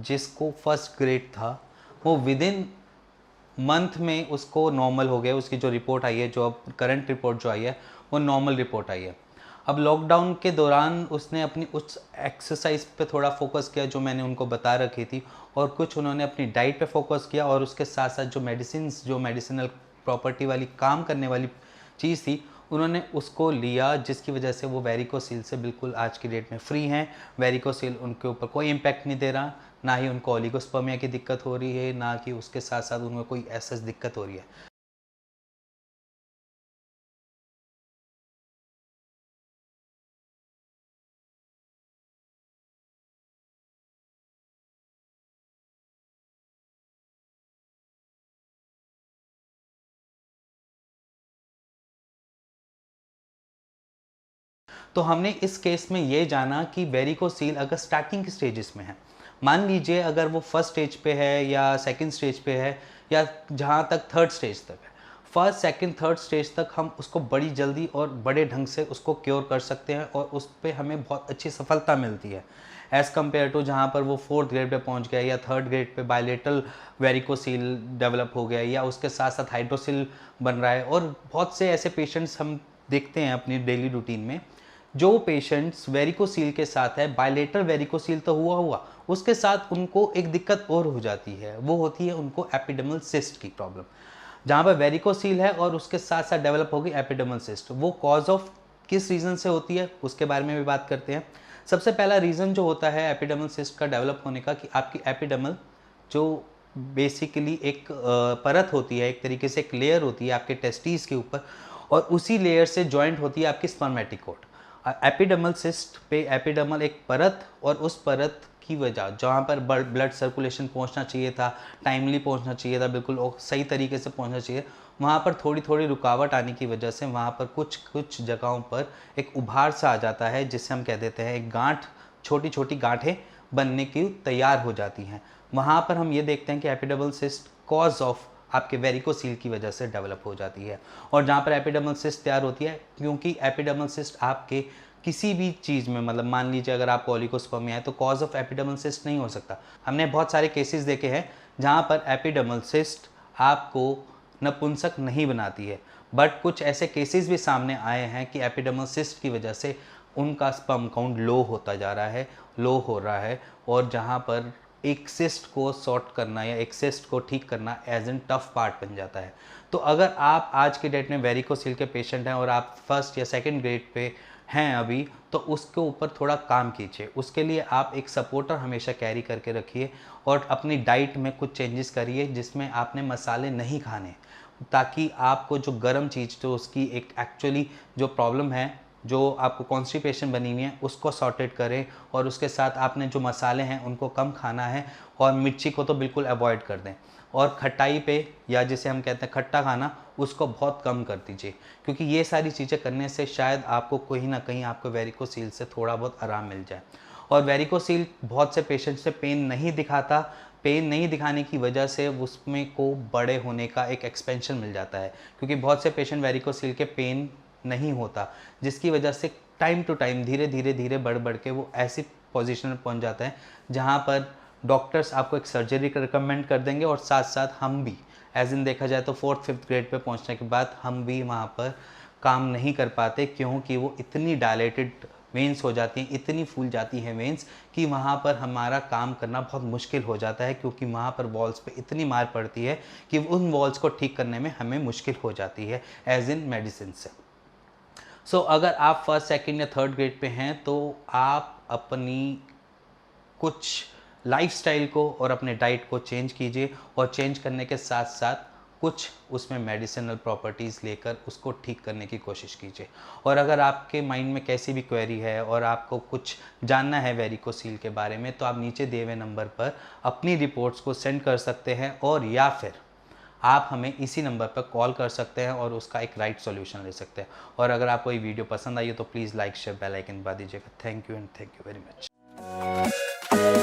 जिसको first grade था वो विद इन मंथ में उसको नॉर्मल हो गया। उसकी जो रिपोर्ट आई है, जो अब करंट रिपोर्ट जो आई है वो नॉर्मल रिपोर्ट आई है। अब लॉकडाउन के दौरान उसने अपनी उस एक्सरसाइज पे थोड़ा फोकस किया जो मैंने उनको बता रखी थी, और कुछ उन्होंने अपनी डाइट पे फोकस किया, और उसके साथ साथ जो मेडिसिनल प्रॉपर्टी वाली काम करने वाली चीज़ थी उन्होंने उसको लिया, जिसकी वजह से वो वेरिकोसील से बिल्कुल आज की डेट में फ्री हैं। वेरिकोसील उनके ऊपर कोई इम्पैक्ट नहीं दे रहा, ना ही उनको ओलिगोस्पर्मिया की दिक्कत हो रही है, ना कि उसके साथ साथ उनको कोई ऐसा दिक्कत हो रही है। तो हमने इस केस में ये जाना कि वेरिकोसील अगर स्टार्टिंग के स्टेजेस में है, मान लीजिए अगर वो फर्स्ट स्टेज पे है या सेकंड स्टेज पे है या जहाँ तक थर्ड स्टेज तक है, फर्स्ट सेकंड थर्ड स्टेज तक हम उसको बड़ी जल्दी और बड़े ढंग से उसको क्योर कर सकते हैं, और उस पर हमें बहुत अच्छी सफलता मिलती है एज़ कम्पेयर टू जहाँ पर वो फोर्थ ग्रेड पे पहुँच गया या third grade pay bilateral varicocele develop हो गया या उसके साथ साथ हाइड्रोसिल बन रहा है। और बहुत से ऐसे पेशेंट्स हम देखते हैं अपनी डेली रूटीन में, जो पेशेंट्स वेरिकोसील के साथ है, बायलेटरल वेरिकोसील तो हुआ उसके साथ उनको एक दिक्कत और हो जाती है, वो होती है उनको एपिडर्मल सिस्ट की प्रॉब्लम। जहाँ पर वेरिकोसील है और उसके साथ साथ डेवलप होगी एपिडर्मल सिस्ट, वो कॉज ऑफ किस रीज़न से होती है उसके बारे में भी बात करते हैं। सबसे पहला रीज़न जो होता है एपिडर्मल सिस्ट का डेवलप होने का, कि आपकी एपिडर्मल जो बेसिकली एक परत होती है, एक तरीके से एक लेयर होती है आपके टेस्टिस के ऊपर, और उसी लेयर से जॉइंट होती है आपकी स्पर्मेटिकोट। एपिडर्मल सिस्ट पे एपिडर्मल एक परत, और उस परत की वजह जहाँ पर ब्लड सर्कुलेशन पहुँचना चाहिए था, टाइमली पहुँचना चाहिए था, बिल्कुल सही तरीके से पहुँचना चाहिए, वहाँ पर थोड़ी थोड़ी रुकावट आने की वजह से वहाँ पर कुछ जगहों पर एक उभार सा आ जाता है, जिसे हम कह देते हैं एक गांठ, छोटी छोटी गांठें बनने की तैयार हो जाती हैं। वहाँ पर हम ये देखते हैं कि एपिडर्मल सिस्ट कॉज ऑफ आपके वेरिकोसील की वजह से डेवलप हो जाती है। और जहाँ पर एपिडर्मल सिस्ट तैयार होती है, क्योंकि एपिडर्मल सिस्ट आपके किसी भी चीज़ में, मतलब मान लीजिए अगर आपको ओलिगोस्पर्मिया है तो कॉज ऑफ एपिडर्मल सिस्ट नहीं हो सकता। हमने बहुत सारे केसेस देखे हैं जहाँ पर एपिडर्मल सिस्ट आपको नपुंसक नहीं बनाती है, बट कुछ ऐसे केसेस भी सामने आए हैं कि एपिडर्मल सिस्ट की वजह से उनका स्पर्म काउंट लो होता जा रहा है, लो हो रहा है, और जहाँ पर एक सिस्ट को सॉर्ट करना या एक सिस्ट को ठीक करना एज एन टफ पार्ट बन जाता है। तो अगर आप आज के डेट में वेरिकोसील के पेशेंट हैं और आप फर्स्ट या सेकंड ग्रेड पे हैं अभी, तो उसके ऊपर थोड़ा काम कीजिए। उसके लिए आप एक सपोर्टर हमेशा कैरी करके रखिए, और अपनी डाइट में कुछ चेंजेस करिए जिसमें आपने मसाले नहीं खाने, ताकि आपको जो गर्म चीज़, तो उसकी एक एक्चुअली जो प्रॉब्लम है, जो आपको कॉन्स्टिपेशन बनी हुई है, उसको सॉर्टेड करें, और उसके साथ आपने जो मसाले हैं उनको कम खाना है, और मिर्ची को तो बिल्कुल अवॉइड कर दें, और खटाई पे, या जिसे हम कहते हैं खट्टा खाना, उसको बहुत कम कर दीजिए, क्योंकि ये सारी चीज़ें करने से शायद आपको कहीं ना कहीं आपको वेरिकोसील से थोड़ा बहुत आराम मिल जाए। और वेरिकोसील बहुत से पेशेंट से पेन नहीं दिखाता, पेन नहीं दिखाने की वजह से उसमें को बड़े होने का एक एक्सपेंशन मिल जाता है, क्योंकि बहुत से पेशेंट वेरिकोसील के पेन नहीं होता, जिसकी वजह से टाइम टू टाइम धीरे धीरे धीरे बढ़ बढ़ के वो ऐसी पोजीशन में पहुंच जाता है जहां पर डॉक्टर्स आपको एक सर्जरी का रिकमेंड कर देंगे, और साथ साथ हम भी एज इन देखा जाए तो फोर्थ फिफ्थ ग्रेड पे पहुंचने के बाद हम भी वहाँ पर काम नहीं कर पाते, क्योंकि वो इतनी डायलेटेड वेंस हो जाती हैं, इतनी फूल जाती हैं वेंस, कि वहाँ पर हमारा काम करना बहुत मुश्किल हो जाता है, क्योंकि वहाँ पर वॉल्स पे इतनी मार पड़ती है कि उन वॉल्स को ठीक करने में हमें मुश्किल हो जाती है एज इन मेडिसिन से। सो अगर आप फर्स्ट सेकंड या थर्ड ग्रेड पे हैं तो आप अपनी कुछ लाइफस्टाइल को और अपने डाइट को चेंज कीजिए, और चेंज करने के साथ साथ कुछ उसमें मेडिसिनल प्रॉपर्टीज़ लेकर उसको ठीक करने की कोशिश कीजिए। और अगर आपके माइंड में कैसी भी क्वेरी है और आपको कुछ जानना है वेरिकोसील के बारे में, तो आप नीचे दिए हुए नंबर पर अपनी रिपोर्ट्स को सेंड कर सकते हैं, और या फिर आप हमें इसी नंबर पर कॉल कर सकते हैं और उसका एक राइट सॉल्यूशन ले सकते हैं। और अगर आपको ये वीडियो पसंद आई हो तो please like share bell icon दबा दीजिएगा। Thank you and thank you very much.